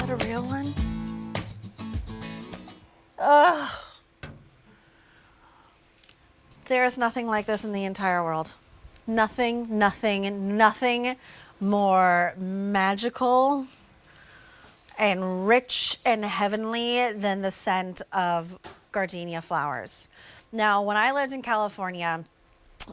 that a real one? Ugh. There's nothing like this in the entire world. Nothing more magical and rich and heavenly than the scent of gardenia flowers. Now, when I lived in California,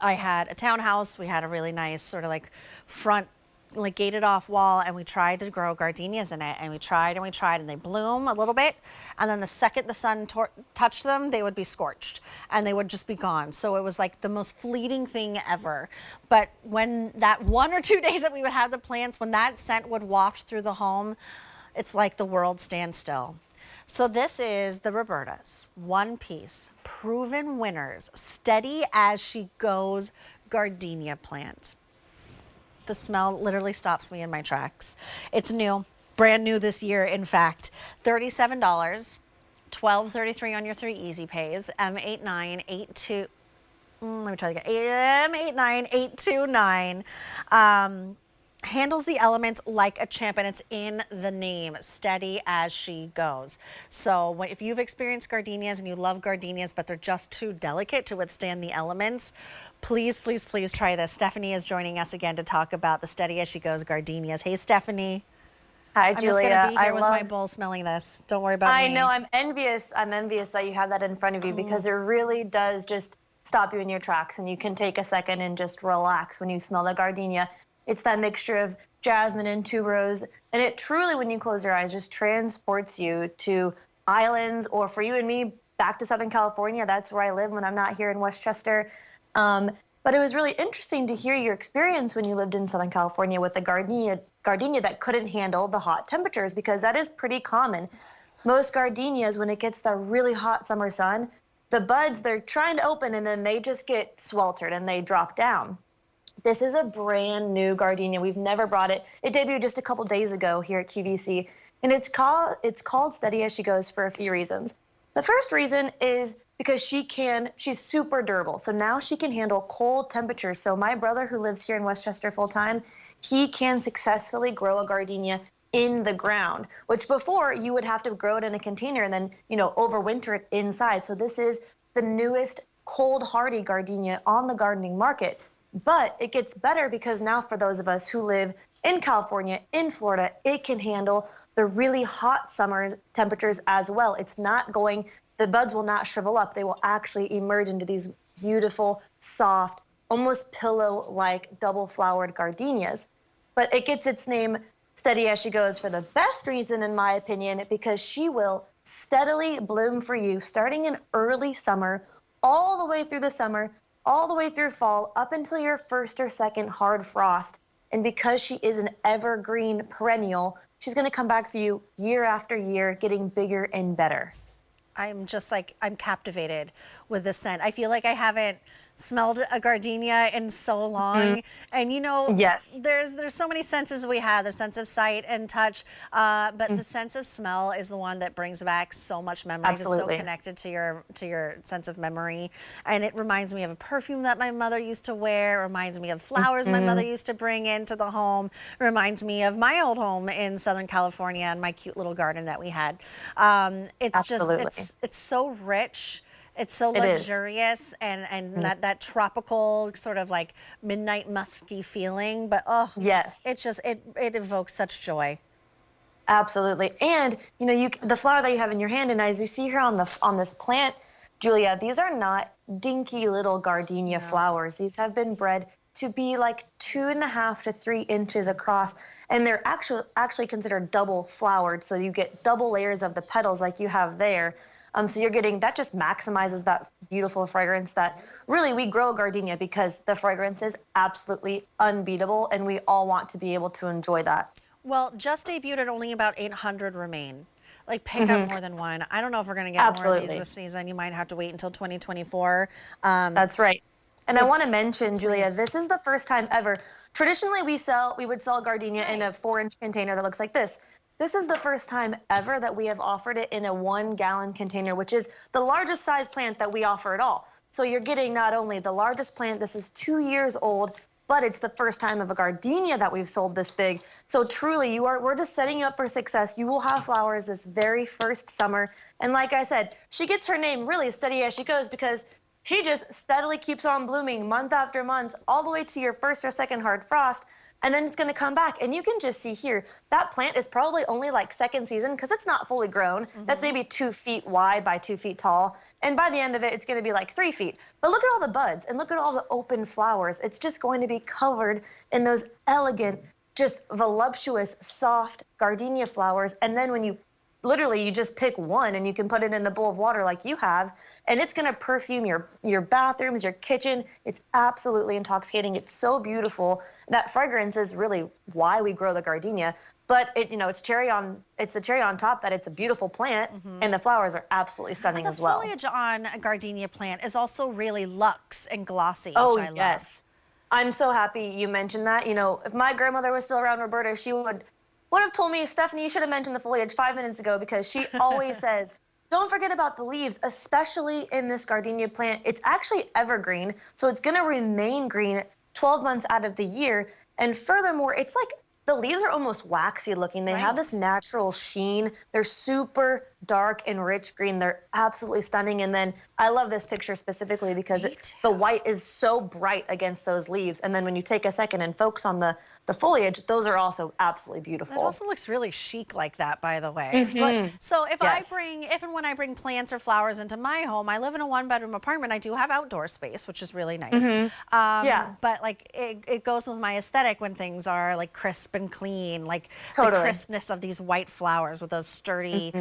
I had a townhouse. We had a really nice sort of like front, like gated off wall, and we tried to grow gardenias in it, and we tried and they bloom a little bit, and then the second the sun touched them, they would be scorched and they would just be gone. So it was like the most fleeting thing ever. But when that 1 or 2 days that we would have the plants, when that scent would waft through the home, it's like the world stands still. So this is the Roberta's one piece, proven winners, steady as she goes gardenia plant. The smell literally stops me in my tracks. It's new, brand new this year, in fact. $37, $12.33 on your 3 easy pays, M8982. Let me try again. M89829. Handles the elements like a champ, and it's in the name, steady as she goes. So if you've experienced gardenias and you love gardenias, but they're just too delicate to withstand the elements, please, please, please try this. Stephanie is joining us again to talk about the steady as she goes gardenias. Hey, Stephanie. Hi, Julia. I'm just going to be here with my bowl smelling this. Don't worry about me. I know, I'm envious. I'm envious that you have that in front of you because it really does just stop you in your tracks, and you can take a second and just relax when you smell the gardenia. It's that mixture of jasmine and tuberose, and it truly, when you close your eyes, just transports you to islands, or for you and me, back to Southern California. That's where I live when I'm not here in Westchester. But it was really interesting to hear your experience when you lived in Southern California with the gardenia that couldn't handle the hot temperatures, because that is pretty common. Most gardenias, when it gets the really hot summer sun, the buds, they're trying to open and then they just get sweltered and they drop down. This is a brand new gardenia. We've never brought it. It debuted just a couple days ago here at QVC, and it's called Steady As She Goes for a few reasons. The first reason is because she's super durable. So now she can handle cold temperatures. So my brother, who lives here in Westchester full time, he can successfully grow a gardenia in the ground, which before you would have to grow it in a container and then, overwinter it inside. So this is the newest cold hardy gardenia on the gardening market. But it gets better because now for those of us who live in California, in Florida, it can handle the really hot summer temperatures as well. The buds will not shrivel up. They will actually emerge into these beautiful, soft, almost pillow-like double-flowered gardenias. But it gets its name Steady As She Goes for the best reason, in my opinion, because she will steadily bloom for you starting in early summer, all the way through the summer, all the way through fall, up until your first or second hard frost. And because she is an evergreen perennial, she's going to come back for you year after year, getting bigger and better. I'm captivated with this scent. I feel like I haven't smelled a gardenia in so long. And Yes. there's so many senses we have, the sense of sight and touch, but the sense of smell is the one that brings back so much memory. Absolutely. It's so connected to your sense of memory. And it reminds me of a perfume that my mother used to wear. It reminds me of flowers my mother used to bring into the home. It reminds me of my old home in Southern California and my cute little garden that we had. Absolutely. It's so rich. It's so luxurious and that tropical sort of like midnight musky feeling, but yes, it evokes such joy. Absolutely. And the flower that you have in your hand, and as you see here on this plant, Julia, these are not dinky little gardenia flowers. These have been bred to be like 2.5 to 3 inches across, and they're actually considered double flowered. So you get double layers of the petals like you have there. So you're getting, that just maximizes that beautiful fragrance that really we grow a gardenia because the fragrance is absolutely unbeatable, and we all want to be able to enjoy that. Well, just debuted at only about 800 remain. Like pick up more than one. I don't know if we're going to get more of these this season. You might have to wait until 2024. That's right. And I want to mention, Julia, this is the first time ever. Traditionally, we would sell gardenia in a 4-inch container that looks like this. This is the first time ever that we have offered it in a 1-gallon container, which is the largest size plant that we offer at all. So you're getting not only the largest plant, this is 2 years old, but it's the first time of a gardenia that we've sold this big. So truly, we're just setting you up for success. You will have flowers this very first summer. And like I said, she gets her name really steady as she goes because she just steadily keeps on blooming month after month, all the way to your first or second hard frost. And then it's going to come back. And you can just see here, that plant is probably only like second season because it's not fully grown. That's maybe 2 feet wide by 2 feet tall. And by the end of it, it's going to be like 3 feet. But look at all the buds and look at all the open flowers. It's just going to be covered in those elegant, just voluptuous, soft gardenia flowers. And then when you literally, you just pick one and you can put it in a bowl of water like you have, and it's going to perfume your bathrooms, your kitchen. It's absolutely intoxicating. It's so beautiful. That fragrance is really why we grow the gardenia. But it's the cherry on top that it's a beautiful plant, and the flowers are absolutely stunning as well. The foliage on a gardenia plant is also really luxe and glossy, Oh, which I love. yes. I'm so happy you mentioned that. If my grandmother was still around, Roberta, she would have told me, Stephanie, you should have mentioned the foliage 5 minutes ago, because she always says, don't forget about the leaves, especially in this gardenia plant. It's actually evergreen, so it's going to remain green 12 months out of the year. And furthermore, it's like the leaves are almost waxy looking. They have this natural sheen. They're super dark and rich green. They're absolutely stunning. And then I love this picture specifically because the white is so bright against those leaves. And then when you take a second and focus on the foliage, those are also absolutely beautiful. It also looks really chic like that, by the way. But, so if and when I bring plants or flowers into my home, I live in a 1-bedroom apartment. I do have outdoor space, which is really nice. But like it goes with my aesthetic when things are like crisp and clean, like the crispness of these white flowers with those sturdy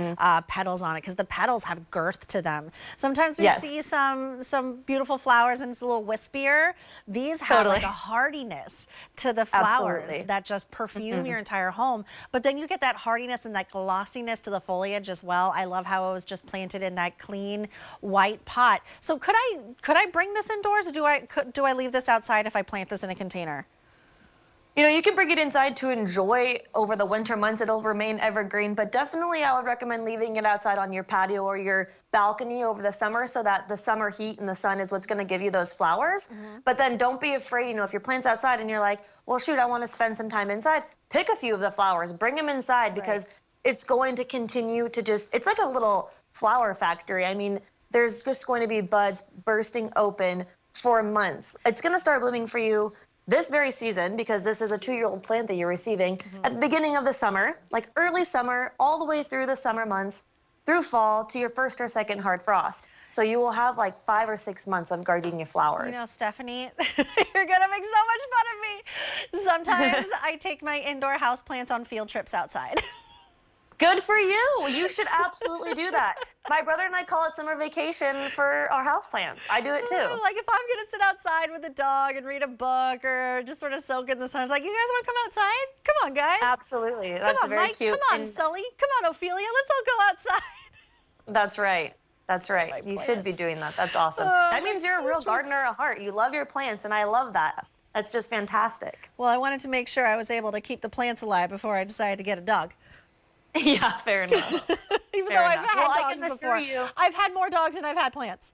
petals on it, because the petals have girth to them. Sometimes we see some beautiful flowers and it's a little wispier. These have like a hardiness to the flowers that just perfume your entire home. But then you get that hardiness and that glossiness to the foliage as well. I love how it was just planted in that clean white pot. So could I bring this indoors, or do I leave this outside if I plant this in a container? You can bring it inside to enjoy over the winter months. It'll remain evergreen, but definitely I would recommend leaving it outside on your patio or your balcony over the summer, so that the summer heat and the sun is what's going to give you those flowers. But then don't be afraid, if your plant's outside and you're like, well, shoot, I want to spend some time inside, pick a few of the flowers, bring them inside, because it's going to continue to it's like a little flower factory. I mean, there's just going to be buds bursting open for months. It's going to start blooming for you this very season, because this is a 2-year-old plant that you're receiving at the beginning of the summer, like early summer, all the way through the summer months, through fall to your first or second hard frost. So you will have like 5 or 6 months of gardenia flowers. Stephanie, you're gonna make so much fun of me. Sometimes I take my indoor houseplants on field trips outside. Good for you. You should absolutely do that. My brother and I call it summer vacation for our houseplants. I do it too. Like if I'm going to sit outside with a dog and read a book or just sort of soak in the sun, I was like, you guys want to come outside? Come on, guys. Absolutely. That's come on, very Mike. cute. Come on, Sully. Come on, Ophelia. Let's all go outside. That's right. That's right. You should be doing that. That's awesome. That means you're a real gardener at heart. You love your plants, and I love that. That's just fantastic. Well, I wanted to make sure I was able to keep the plants alive before I decided to get a dog. Yeah, fair enough. Even though I've had dogs before. I've had more dogs than I've had plants.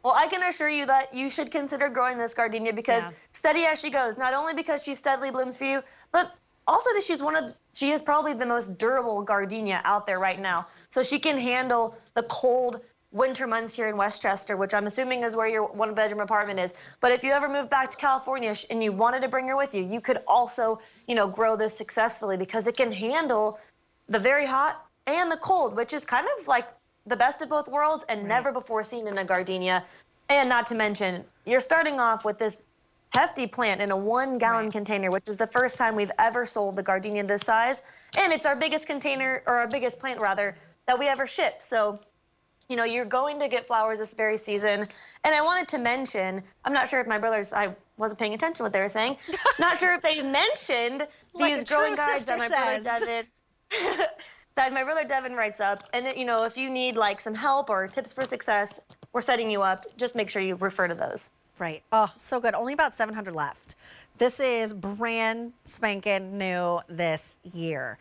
Well, I can assure you that you should consider growing this gardenia, because steady as she goes, not only because she steadily blooms for you, but also because she is probably the most durable gardenia out there right now. So she can handle the cold winter months here in Westchester, which I'm assuming is where your 1-bedroom apartment is. But if you ever moved back to California and you wanted to bring her with you, you could also, grow this successfully, because it can handle the very hot and the cold, which is kind of like the best of both worlds and never before seen in a gardenia. And not to mention, you're starting off with this hefty plant in a 1-gallon container, which is the first time we've ever sold the gardenia this size. And it's our biggest container, or our biggest plant rather, that we ever ship. So, you're going to get flowers this very season. And I wanted to mention, I'm not sure if my brothers, I wasn't paying attention to what they were saying. Not sure if they mentioned these growing guides that my brother Devin that my brother Devin writes up. And, if you need like some help or tips for success, we're setting you up. Just make sure you refer to those. Right. Oh, so good. Only about 700 left. This is brand spanking new this year.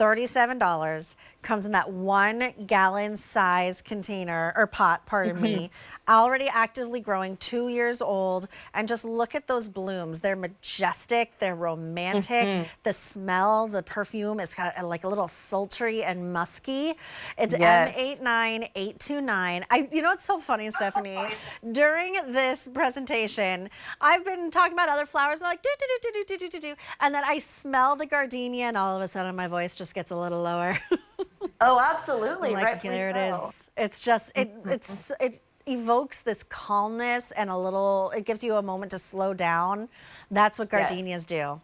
$37, comes in that 1 gallon size container or pot, pardon me, already actively growing, 2 years old. And just look at those blooms. They're majestic, they're romantic. The smell, the perfume is kind of like a little sultry and musky. It's Yes. M89829. You know, it's so funny, Stephanie. During this presentation, I've been talking about other flowers, and I'm like, do, do, do, do, do, do, do, do. And then I smell the gardenia, and all of a sudden my voice just gets a little lower. Oh, absolutely. Like, Rightfully there it so. is. It's just, it evokes this calmness and it gives you a moment to slow down. That's what Yes. gardenias do.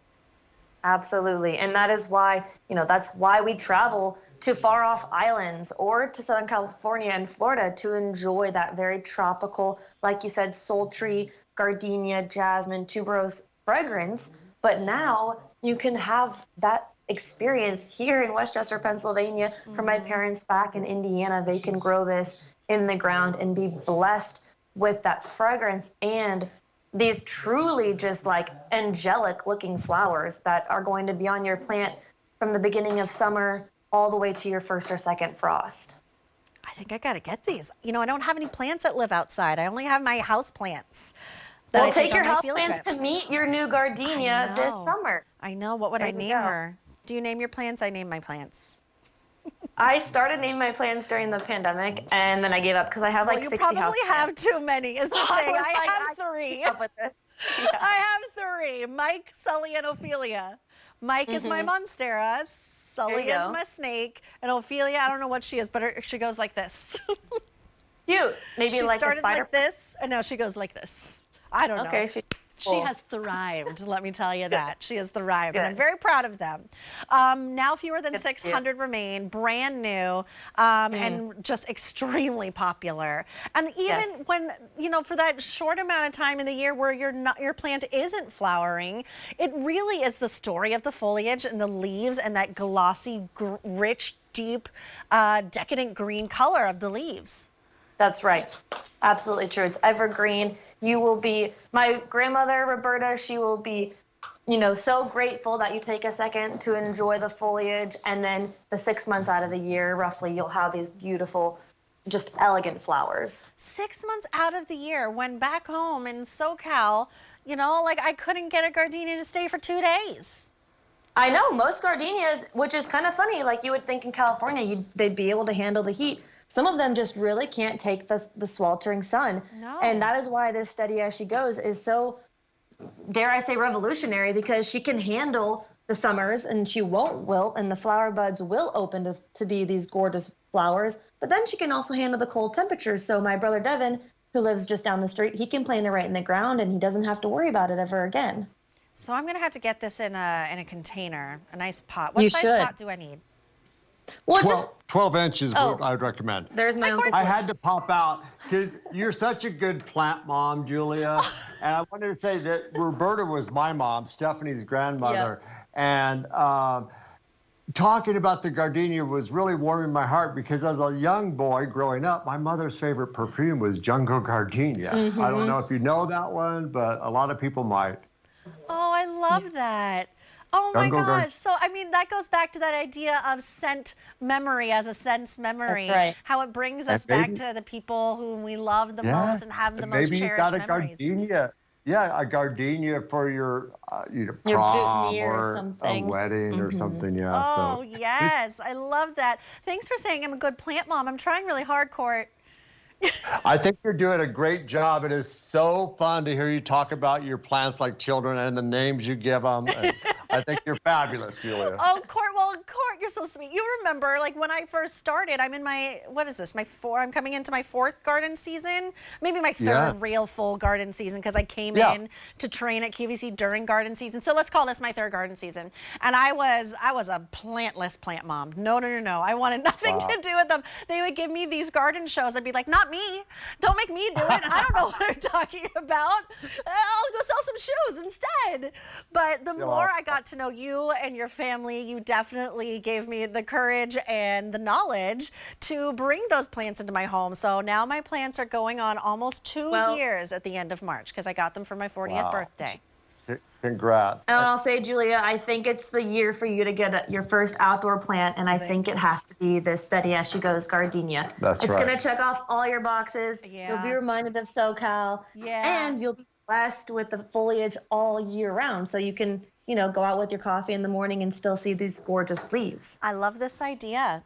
Absolutely. And that is why, that's why we travel to far off islands or to Southern California and Florida to enjoy that very tropical, like you said, sultry gardenia, jasmine, tuberose fragrance. But now you can have that experience here in Westchester, Pennsylvania. From my parents back in Indiana, they can grow this in the ground and be blessed with that fragrance and these truly just like angelic looking flowers that are going to be on your plant from the beginning of summer all the way to your first or second frost. I think I gotta get these. You know, I don't have any plants that live outside. I only have my house plants. That Well, I take your on my field houseplants to trips. meet your new gardenia this know. summer. I know. What would There I you name go. her? Do you name your plants? I name my plants. I started naming my plants during the pandemic, and then I gave up because I had Well, like you 60 probably houseplants. have too many, is the thing. I was I like, have I can't 3. keep up with this. Yeah. I have 3. Mike, Sully, and Ophelia. Mike is my monstera. Sully you is go. my snake. And Ophelia, I don't know what she is, but she goes like this. Cute. Maybe She like a started spider. like this, and now she goes like this. I don't know. Okay, She has thrived, let me tell you that. She has thrived, and I'm Good. very proud of them. Now fewer than Good for you. 600 remain, brand new, and just extremely popular. And even Yes. when, for that short amount of time in the year where your plant isn't flowering, it really is the story of the foliage and the leaves and that glossy, rich, deep, decadent green color of the leaves. That's right. Absolutely true. It's evergreen. You will be, my grandmother, Roberta, she will be, so grateful that you take a second to enjoy the foliage. And then the 6 months out of the year, roughly, you'll have these beautiful, just elegant flowers. 6 months out of the year, when back home in SoCal, like I couldn't get a gardenia to stay for 2 days. I know most gardenias, which is kind of funny, like you would think in California, they'd be able to handle the heat. Some of them just really can't take the sweltering sun. No. And that is why this Steady As She Goes is so, dare I say, revolutionary, because she can handle the summers and she won't wilt and the flower buds will open to be these gorgeous flowers. But then she can also handle the cold temperatures. So my brother Devin, who lives just down the street, he can plant it right in the ground and he doesn't have to worry about it ever again. So I'm gonna have to get this in a container, a nice pot. What You size should. pot do I need? Well, 12 inches Oh. what I would recommend. there's my uncle. I had to pop out because you're such a good plant mom, Julia. And I wanted to say that Roberta was my mom, Stephanie's grandmother. And talking about the gardenia was really warming my heart because as a young boy growing up, my mother's favorite perfume was Jungle Gardenia. I don't know if you know that one, but a lot of people might. Oh, I love that. Oh my Jungle gosh. So, I mean, that goes back to that idea of scent memory as a sense memory. That's right. How it brings And us back maybe- to the people whom we love the Yeah. most and have the And most maybe you cherished got a memories. gardenia. Yeah, a gardenia for your Your prom boutonniere or or a something. wedding or something. Yeah. Oh, so yes. I love that. Thanks for saying I'm a good plant mom. I'm trying really hard, Court. I think you're doing a great job. It is so fun to hear you talk about your plants like children and the names you give them. And I think you're fabulous, Julia. Oh, Court, you're so sweet. You remember, like, when I first started, I'm in my, what is this, I'm coming into my 4th garden season, maybe my 3rd Yes. real full garden season, because I came Yeah. in to train at QVC during garden season. So let's call this my 3rd garden season. And I was a plantless plant mom. No. I wanted nothing to do with them. They would give me these garden shows. I'd be like, not me. Don't make me do it. I don't know what I'm talking about. I'll go sell some shoes instead. But the more I got to know you and your family, you definitely gave me the courage and the knowledge to bring those plants into my home. So now my plants are going on almost 2 Well- years at the end of March because I got them for my 40th Wow. birthday. Congrats. And I'll say, Julia, I think it's the year for you to get your first outdoor plant, and I think it has to be this steady as she goes gardenia. That's it's right. going to check off all your boxes. Yeah. You'll be reminded of SoCal, Yeah. and you'll be blessed with the foliage all year round. So you can, go out with your coffee in the morning and still see these gorgeous leaves. I love this idea.